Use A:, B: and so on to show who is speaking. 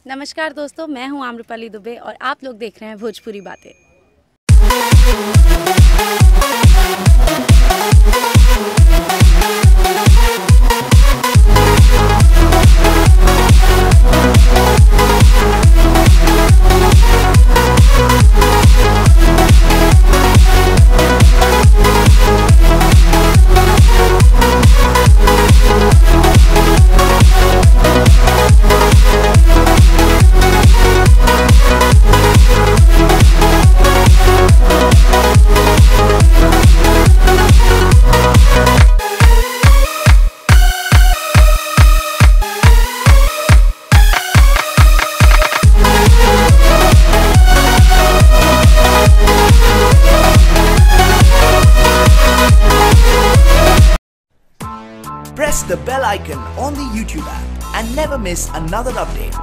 A: नमस्कार दोस्तों, मैं हूं आम्रपाली दुबे और आप लोग देख रहे हैं भोजपुरी बातें।
B: Press the bell icon on the YouTube app and never miss another update.